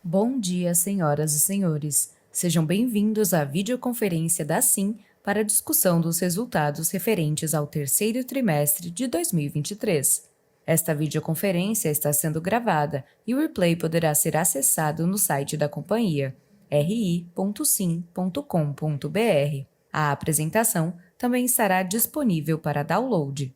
Bom dia, senhoras e senhores. Sejam bem-vindos à videoconferência da SIM para a discussão dos resultados referentes ao terceiro trimestre de 2023. Esta videoconferência está sendo gravada e o replay poderá ser acessado no site da companhia, ri.sim.com.br. A apresentação também estará disponível para download.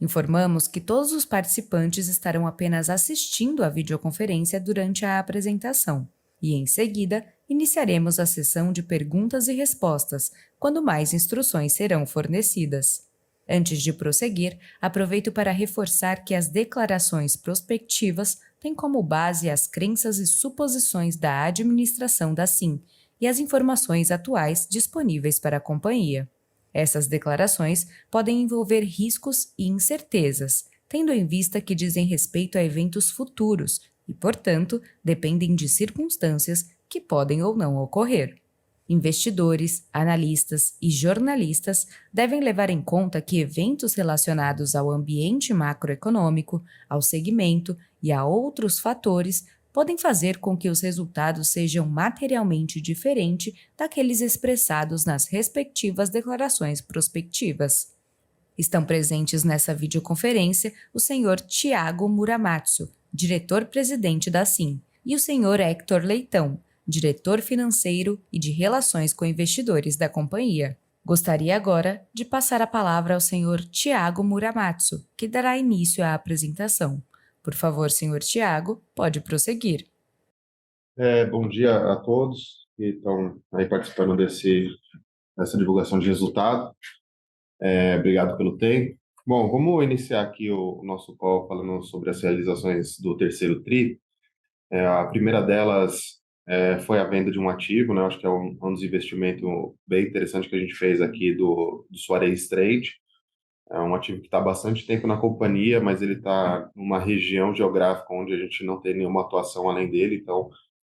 Informamos que todos os participantes estarão apenas assistindo à videoconferência durante a apresentação e, em seguida, iniciaremos a sessão de perguntas e respostas, quando mais instruções serão fornecidas. Antes de prosseguir, aproveito para reforçar que as declarações prospectivas têm como base as crenças e suposições da administração da SIM e as informações atuais disponíveis para a companhia. Essas declarações podem envolver riscos e incertezas, tendo em vista que dizem respeito a eventos futuros e, portanto, dependem de circunstâncias que podem ou não ocorrer. Investidores, analistas e jornalistas devem levar em conta que eventos relacionados ao ambiente macroeconômico, ao segmento e a outros fatores podem fazer com que os resultados sejam materialmente diferentes daqueles expressados nas respectivas declarações prospectivas. Estão presentes nessa videoconferência o senhor Tiago Muramatsu, diretor-presidente da SIM, e o senhor Hector Leitão, diretor financeiro e de relações com investidores da companhia. Gostaria agora de passar a palavra ao senhor Tiago Muramatsu, que dará início à apresentação. Por favor, senhor Tiago, pode prosseguir. Bom dia a todos que estão aí participando dessa divulgação de resultado. Obrigado pelo tempo. Bom, vamos iniciar aqui o nosso call falando sobre as realizações do terceiro TRI. A primeira delas foi a venda de um ativo, né? Acho que é um dos investimentos bem interessantes que a gente fez aqui do Suarez Trade. É um ativo que está há bastante tempo na companhia, mas ele está numa região geográfica onde a gente não tem nenhuma atuação além dele, então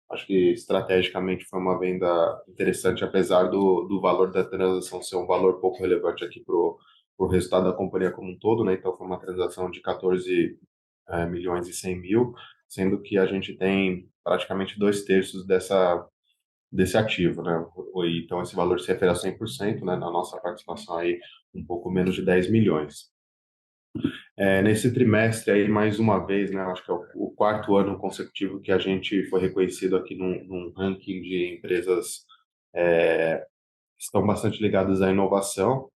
acho que estrategicamente foi uma venda interessante, apesar do valor da transação ser um valor pouco relevante aqui para o resultado da companhia como um todo, né? Então foi uma transação de 14 milhões e 100 mil, sendo que a gente tem praticamente dois terços desse ativo, né? Então esse valor se refere a 100%, né? Na nossa participação aí um pouco menos de 10 milhões. Nesse trimestre aí, mais uma vez, né, acho que é o quarto ano consecutivo que a gente foi reconhecido aqui num ranking de empresas que estão bastante ligadas à inovação,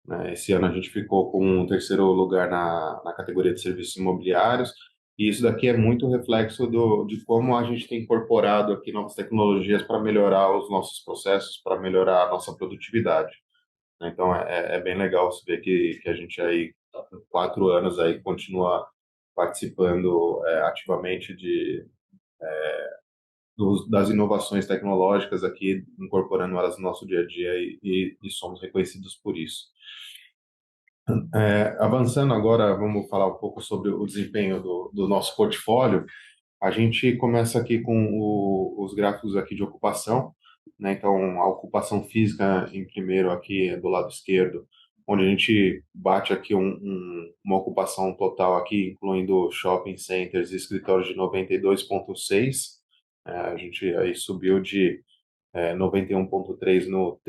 né? Esse ano a gente ficou com o terceiro lugar na categoria de serviços imobiliários, e isso daqui é muito reflexo de como a gente tem incorporado aqui novas tecnologias para melhorar os nossos processos, para melhorar a nossa produtividade, né? Então é bem legal se ver que a gente aí, há 4 anos aí, continua participando ativamente das inovações tecnológicas aqui, incorporando elas no nosso dia a dia e somos reconhecidos por isso. Avançando agora, vamos falar um pouco sobre o desempenho do nosso portfólio. A gente começa aqui com os gráficos aqui de ocupação, né? Então, a ocupação física em primeiro aqui do lado esquerdo, onde a gente bate aqui uma ocupação total aqui, incluindo shopping centers e escritórios de 92,6. A gente aí subiu de 91,3 no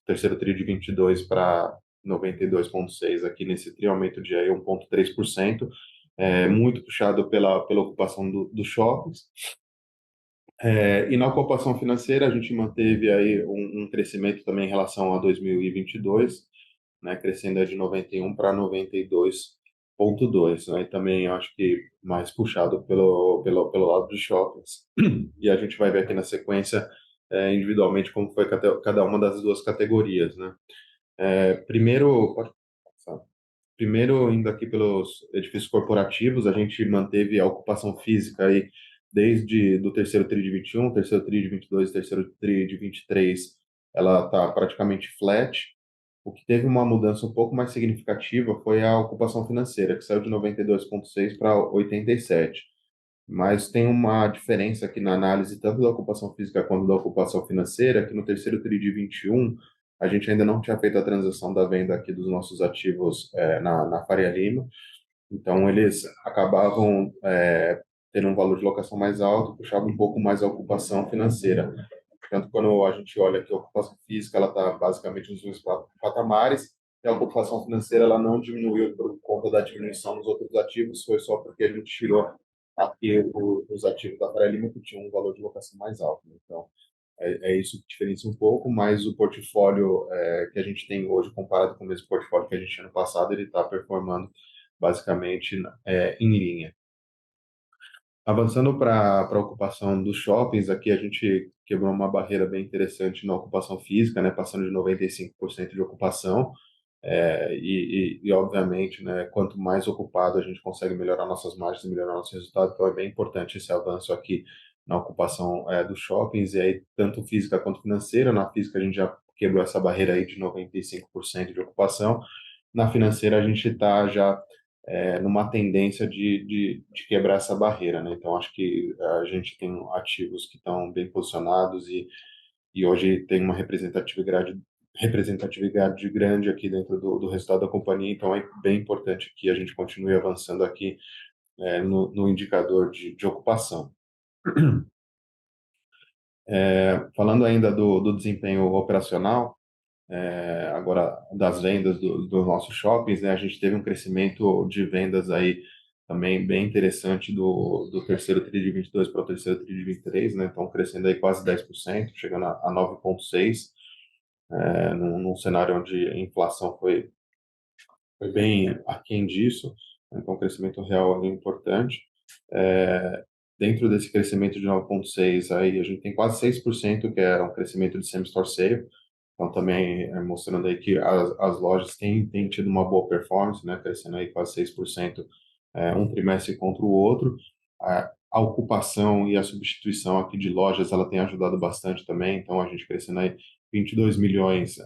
terceiro tri de 22 para 92,6 aqui nesse tri, aumento de aí 1,3%, muito puxado pela ocupação dos shoppings. E na ocupação financeira, a gente manteve aí um crescimento também em relação a 2022, né, crescendo aí de 91 para 92,2, né, e também acho que mais puxado pelo lado dos shoppings. E a gente vai ver aqui na sequência, individualmente, como foi cada uma das duas categorias, né. Primeiro, pode passar. Primeiro, indo aqui pelos edifícios corporativos, a gente manteve a ocupação física aí desde do terceiro tri de 21, terceiro tri de 22, terceiro tri de 23, ela está praticamente flat. O que teve uma mudança um pouco mais significativa foi a ocupação financeira, que saiu de 92,6 para 87. Mas tem uma diferença aqui na análise, tanto da ocupação física quanto da ocupação financeira, que no terceiro tri de 21, a gente ainda não tinha feito a transação da venda aqui dos nossos ativos na Faria Lima. Então, eles acabavam ter um valor de locação mais alto, puxava um pouco mais a ocupação financeira. Portanto, quando a gente olha que a ocupação física ela está basicamente nos mesmos patamares, e a ocupação financeira ela não diminuiu por conta da diminuição nos outros ativos, foi só porque a gente tirou aqui os ativos da Faria Lima que tinham um valor de locação mais alto. Então, é isso que diferencia um pouco, mas o portfólio que a gente tem hoje, comparado com o mesmo portfólio que a gente tinha no passado, ele está performando basicamente em linha. Avançando para a ocupação dos shoppings, aqui a gente quebrou uma barreira bem interessante na ocupação física, né, passando de 95% de ocupação, obviamente, né, quanto mais ocupado a gente consegue melhorar nossas margens e melhorar nosso resultado, então é bem importante esse avanço aqui na ocupação dos shoppings, e aí tanto física quanto financeira. Na física a gente já quebrou essa barreira aí de 95% de ocupação, na financeira a gente está já numa tendência de quebrar essa barreira, né? Então, acho que a gente tem ativos que estão bem posicionados e hoje tem uma representatividade grande aqui dentro do resultado da companhia, então é bem importante que a gente continue avançando aqui no indicador de ocupação. Falando ainda do desempenho operacional, agora das vendas dos nossos shoppings, né, a gente teve um crescimento de vendas aí também bem interessante do terceiro TRI de 22 para o terceiro TRI de 23, né, então crescendo aí quase 10%, chegando a 9,6%, num cenário onde a inflação foi bem aquém disso, então um crescimento real é importante. Dentro desse crescimento de 9,6, aí a gente tem quase 6% que é um crescimento de same-store sale, então, também mostrando aí que as lojas têm tido uma boa performance, né, crescendo aí quase 6%, um trimestre contra o outro. A ocupação e a substituição aqui de lojas, ela tem ajudado bastante também, então a gente crescendo aí 22 milhões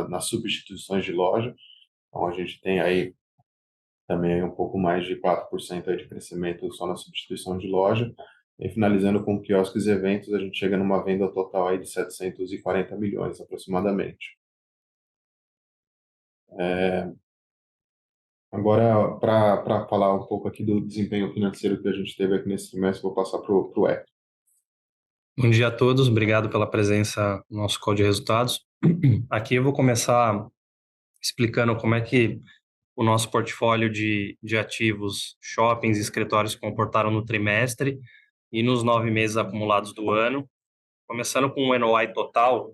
nas substituições de loja, então a gente tem aí também um pouco mais de 4% aí de crescimento só na substituição de loja. E finalizando com quiosques e eventos, a gente chega numa venda total aí de 740 milhões aproximadamente. Agora, para falar um pouco aqui do desempenho financeiro que a gente teve aqui nesse trimestre, vou passar para o Hector. Bom dia a todos, obrigado pela presença no nosso call de resultados. Aqui eu vou começar explicando como é que o nosso portfólio de ativos, shoppings e escritórios se comportaram no trimestre e nos 9 meses acumulados do ano. Começando com o NOI total,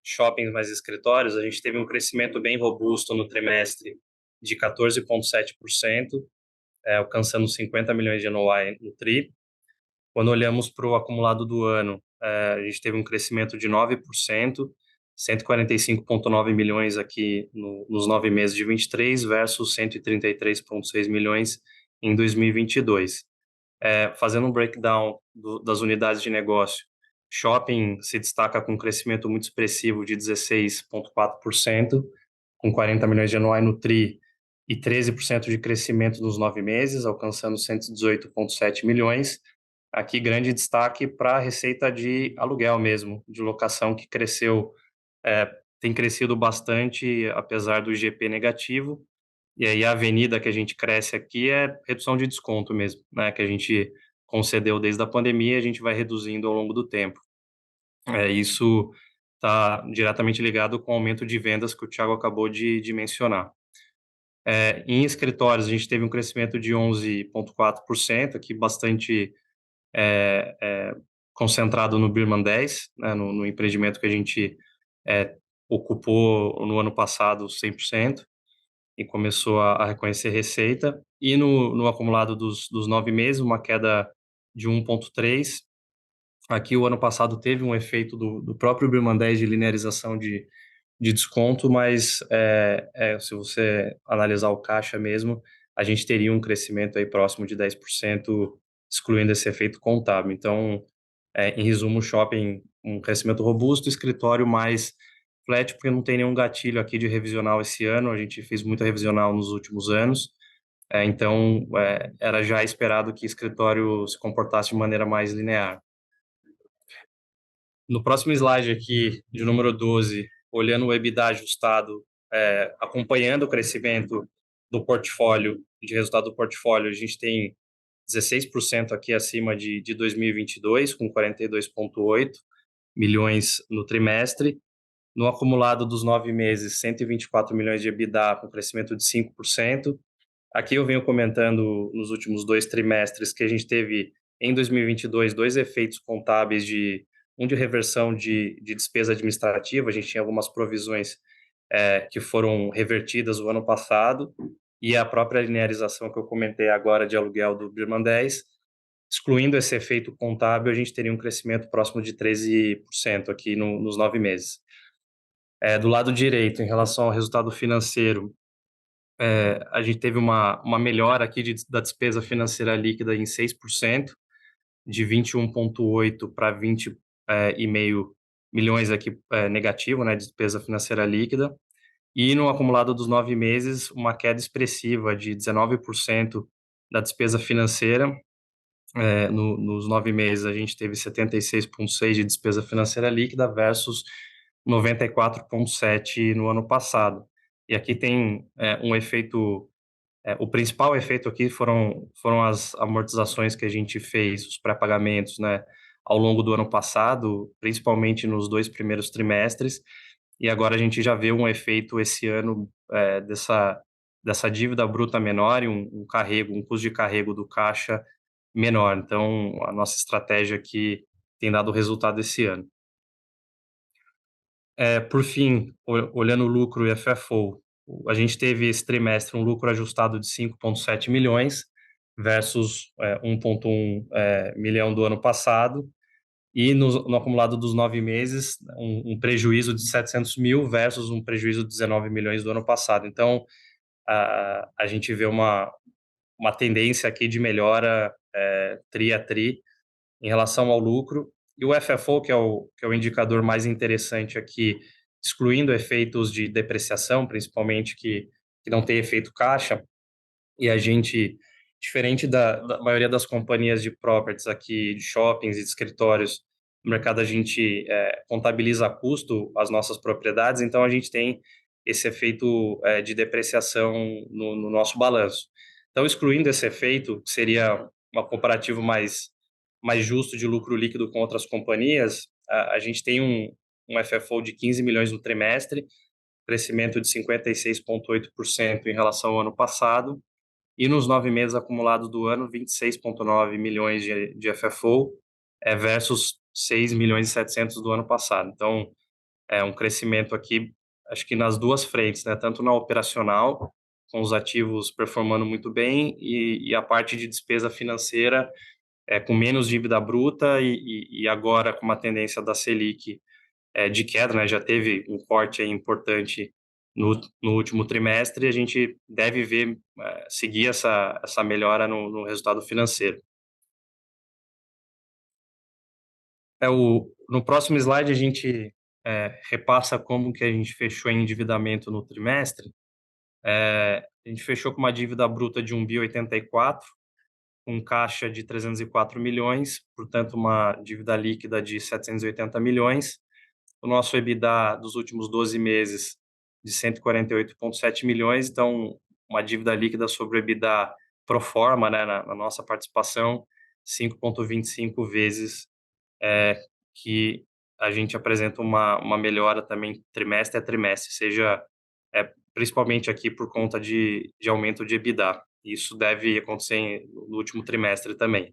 shoppings mais escritórios, a gente teve um crescimento bem robusto no trimestre de 14,7%, alcançando 50 milhões de NOI no TRI. Quando olhamos para o acumulado do ano, a gente teve um crescimento de 9%, 145,9 milhões aqui nos 9 meses de 23 versus 133,6 milhões em 2022. Fazendo um breakdown das unidades de negócio, shopping se destaca com um crescimento muito expressivo de 16,4%, com 40 milhões de NOI no TRI e 13% de crescimento nos 9 meses, alcançando 118,7 milhões. Aqui, grande destaque para a receita de aluguel mesmo, de locação, que tem crescido bastante, apesar do IGP negativo. E aí, a avenida que a gente cresce aqui é redução de desconto mesmo, né, que a gente concedeu desde a pandemia, a gente vai reduzindo ao longo do tempo. Isso está diretamente ligado com o aumento de vendas que o Thiago acabou de mencionar. Em escritórios, a gente teve um crescimento de 11,4%, aqui bastante concentrado no Birman 10, né, no empreendimento que a gente ocupou no ano passado 100% e começou a reconhecer receita. E no acumulado dos 9 meses, uma queda de 1,3%. Aqui o ano passado teve um efeito do próprio Birman 10 de linearização de desconto, mas se você analisar o caixa mesmo, a gente teria um crescimento aí próximo de 10%, excluindo esse efeito contábil. Então, em resumo, shopping, um crescimento robusto, escritório mais flat, porque não tem nenhum gatilho aqui de revisional esse ano, a gente fez muita revisional nos últimos anos, então era já esperado que escritório se comportasse de maneira mais linear. No próximo slide aqui, de número 12, olhando o EBITDA ajustado, acompanhando o crescimento do portfólio, de resultado do portfólio, a gente tem 16% aqui acima de 2022, com 42,8 milhões no trimestre. No acumulado dos 9 meses, 124 milhões de EBITDA, com crescimento de 5%. Aqui eu venho comentando nos últimos 2 trimestres que a gente teve, em 2022, 2 efeitos contábeis um de reversão de despesa administrativa. A gente tinha algumas provisões que foram revertidas o ano passado, e a própria linearização que eu comentei agora de aluguel do Birman 10. Excluindo esse efeito contábil, a gente teria um crescimento próximo de 13% aqui nos 9 meses. Do lado direito, em relação ao resultado financeiro, a gente teve uma melhora aqui da despesa financeira líquida em 6%, de 21,8 para 20,5 milhões aqui negativo, né, de despesa financeira líquida. E no acumulado dos 9 meses, uma queda expressiva de 19% da despesa financeira. Nos 9 meses, a gente teve 76,6 de despesa financeira líquida versus 94,7 no ano passado. E aqui tem um efeito, o principal efeito aqui foram as amortizações que a gente fez, os pré-pagamentos, né, ao longo do ano passado, principalmente nos 2 primeiros trimestres, e agora a gente já vê um efeito esse ano dessa dívida bruta menor e um custo de carrego do caixa menor. Então, a nossa estratégia aqui tem dado resultado esse ano. Por fim, olhando o lucro e FFO, a gente teve esse trimestre um lucro ajustado de 5,7 milhões versus 1,1 milhão do ano passado, e no acumulado dos 9 meses, um prejuízo de 700 mil versus um prejuízo de 19 milhões do ano passado. Então, a gente vê uma tendência aqui de melhora tri a tri em relação ao lucro. E o FFO, que é o indicador mais interessante aqui, excluindo efeitos de depreciação, principalmente que não tem efeito caixa, e a gente, diferente da maioria das companhias de properties aqui, de shoppings e de escritórios, no mercado a gente contabiliza a custo as nossas propriedades, então a gente tem esse efeito de depreciação no nosso balanço. Então, excluindo esse efeito, que seria um comparativo mais justo de lucro líquido com outras companhias, a gente tem um FFO de 15 milhões no trimestre, crescimento de 56,8% em relação ao ano passado, e nos 9 meses acumulados do ano, 26,9 milhões de FFO, versus 6 milhões e 700 do ano passado. Então, é um crescimento aqui, acho que nas duas frentes, né? Tanto na operacional, com os ativos performando muito bem, e a parte de despesa financeira, com menos dívida bruta, e agora com uma tendência da Selic de queda, né? Já teve um corte aí importante no último trimestre, e a gente deve seguir essa melhora no resultado financeiro. No próximo slide, a gente repassa como que a gente fechou em endividamento no trimestre. A gente fechou com uma dívida bruta de 1,84 bi, com caixa de 304 milhões, portanto, uma dívida líquida de 780 milhões. O nosso EBITDA dos últimos 12 meses de 148,7 milhões, então uma dívida líquida sobre o EBITDA pro forma, né, na nossa participação, 5,25 vezes, que a gente apresenta uma melhora também trimestre a trimestre, seja principalmente aqui por conta de aumento de EBITDA. Isso deve acontecer no último trimestre também.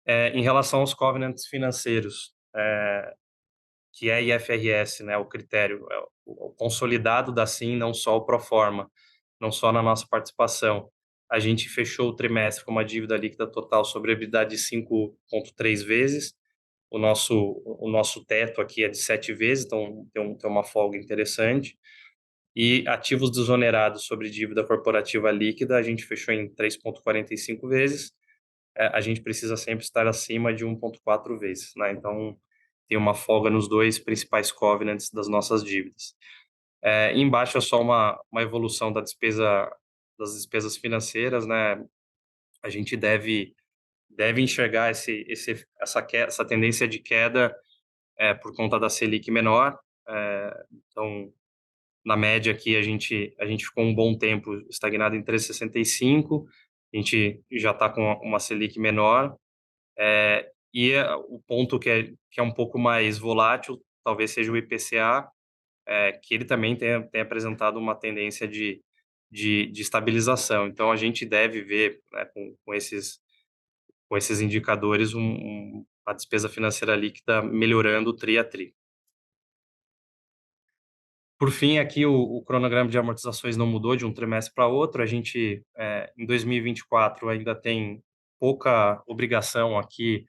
Em relação aos covenants financeiros, que é IFRS, né, o critério, o consolidado da SIM, não só o proforma, não só na nossa participação. A gente fechou o trimestre com uma dívida líquida total sobre a EBITDA de 5,3 vezes. O nosso teto aqui é de 7 vezes, então tem uma folga interessante. E ativos desonerados sobre dívida corporativa líquida, a gente fechou em 3,45 vezes. A gente precisa sempre estar acima de 1,4 vezes, né? Então, tem uma folga nos 2 principais covenants das nossas dívidas. Embaixo é só uma evolução das despesas financeiras, né? A gente deve enxergar essa tendência de queda por conta da Selic menor. Então, na média aqui, a gente ficou um bom tempo estagnado em 3,65, a gente já está com uma Selic menor, o ponto que é um pouco mais volátil talvez seja o IPCA, que ele também tem apresentado uma tendência de estabilização. Então, a gente deve ver, né, com esses indicadores, a despesa financeira líquida melhorando tri a tri. Por fim, aqui o cronograma de amortizações não mudou de um trimestre para outro. A gente, em 2024, ainda tem pouca obrigação aqui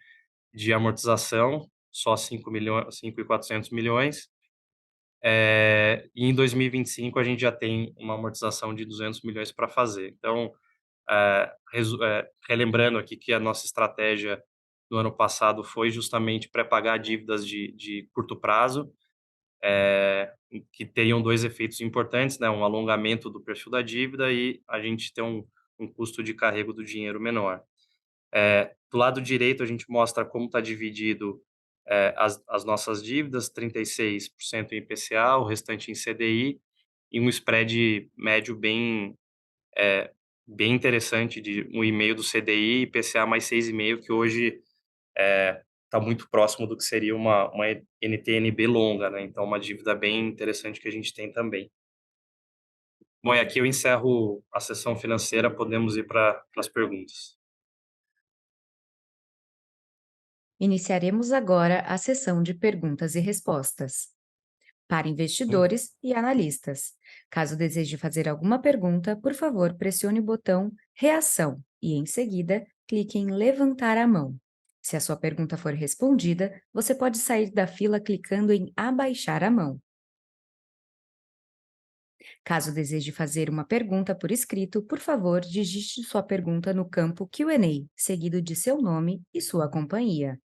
de amortização, só 5.400 milhões. E em 2025 a gente já tem uma amortização de 200 milhões para fazer. Então, relembrando aqui que a nossa estratégia do ano passado foi justamente pré-pagar dívidas de curto prazo, que teriam dois efeitos importantes, né? Um alongamento do perfil da dívida e a gente ter um custo de carrego do dinheiro menor. Do lado direito, a gente mostra como está dividido as nossas dívidas, 36% em IPCA, o restante em CDI, e um spread médio bem interessante de 1,5 do CDI, IPCA mais 6,5, que hoje está muito próximo do que seria uma NTN-B longa, né? Então, uma dívida bem interessante que a gente tem também. Bom, e aqui eu encerro a sessão financeira, podemos ir para as perguntas. Iniciaremos agora a sessão de perguntas e respostas para investidores e analistas. Caso deseje fazer alguma pergunta, por favor, pressione o botão Reação e, em seguida, clique em Levantar a mão. Se a sua pergunta for respondida, você pode sair da fila clicando em Abaixar a mão. Caso deseje fazer uma pergunta por escrito, por favor, digite sua pergunta no campo Q&A, seguido de seu nome e sua companhia.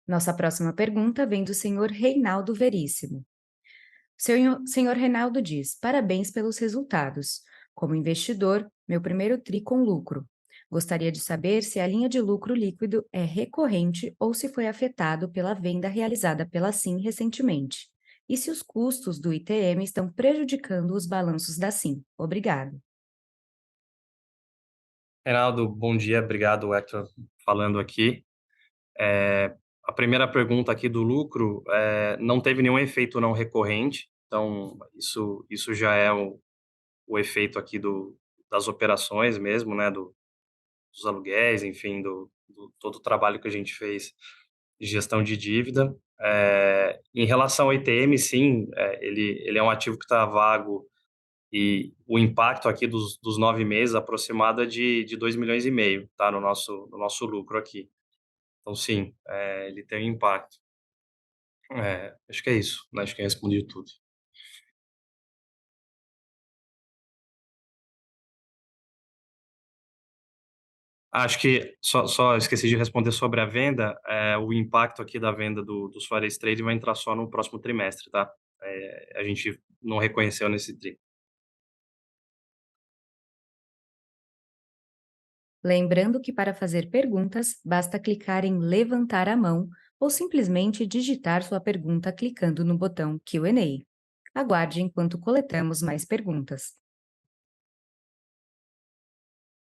Nossa próxima pergunta vem do senhor Reinaldo Veríssimo. Senhor Reinaldo diz: parabéns pelos resultados. Como investidor, meu primeiro TRI com lucro. Gostaria de saber se a linha de lucro líquido é recorrente ou se foi afetado pela venda realizada pela SIM recentemente. E se os custos do ITM estão prejudicando os balanços da SIM. Obrigado. Reinaldo, bom dia, obrigado, Hector, falando aqui. A primeira pergunta aqui do lucro, não teve nenhum efeito não recorrente, então isso já é o efeito aqui das operações mesmo, né, dos aluguéis, enfim, todo o trabalho que a gente fez de gestão de dívida. Em relação ao ITM, sim, ele é um ativo que está vago e o impacto aqui dos 9 meses aproximado é de 2,5 milhões, tá, no nosso lucro aqui. Então, sim, ele tem um impacto. Acho que é isso, né? Acho que eu respondi tudo. Acho que só esqueci de responder sobre a venda. O impacto aqui da venda dos Forex Trade vai entrar só no próximo trimestre, tá? A gente não reconheceu nesse tri. Lembrando que para fazer perguntas, basta clicar em Levantar a mão ou simplesmente digitar sua pergunta clicando no botão Q&A. Aguarde enquanto coletamos mais perguntas.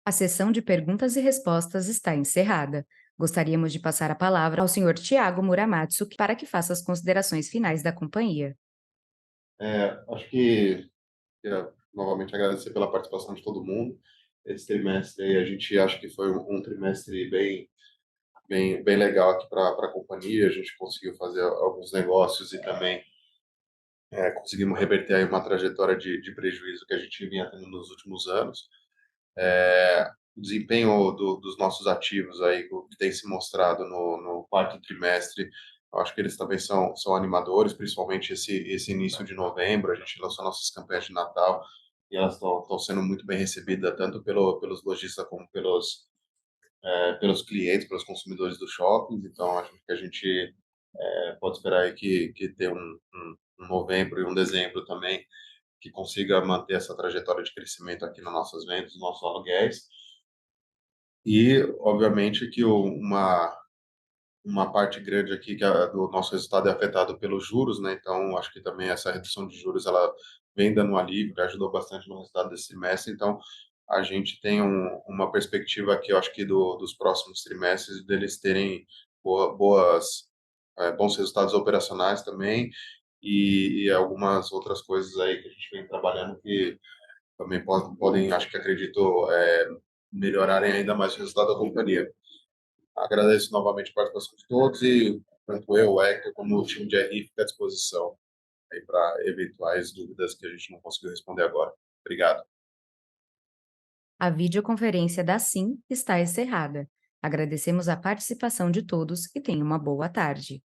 A sessão de perguntas e respostas está encerrada. Gostaríamos de passar a palavra ao senhor Thiago Muramatsu para que faça as considerações finais da companhia. Acho que queria novamente agradecer pela participação de todo mundo. Esse trimestre aí, a gente acha que foi um trimestre bem legal aqui para a companhia. A gente conseguiu fazer alguns negócios e também conseguimos reverter aí uma trajetória de prejuízo que a gente vinha tendo nos últimos anos. O desempenho dos nossos ativos aí, o que tem se mostrado no quarto trimestre, eu acho que eles também são animadores, principalmente esse início de novembro. A gente lançou nossas campanhas de Natal e elas estão sendo muito bem recebidas, tanto pelos lojistas como pelos clientes, pelos consumidores dos shoppings. Então, acho que a gente pode esperar aí que ter um novembro e um dezembro também que consiga manter essa trajetória de crescimento aqui nas nossas vendas, nos nossos aluguéis. E, obviamente, que uma parte grande aqui do nosso resultado é afetado pelos juros, né? Então, acho que também essa redução de juros ela vem dando um alívio, que ajudou bastante no resultado desse trimestre. Então, a gente tem uma perspectiva aqui, eu acho que dos próximos trimestres, deles terem bons resultados operacionais também, e algumas outras coisas aí que a gente vem trabalhando que também podem, acho que acredito, melhorarem ainda mais o resultado da companhia. Agradeço novamente a participação de todos e tanto eu, o Hector, como o time de RI fica à disposição aí para eventuais dúvidas que a gente não conseguiu responder agora. Obrigado. A videoconferência da SIM está encerrada. Agradecemos a participação de todos e tenha uma boa tarde.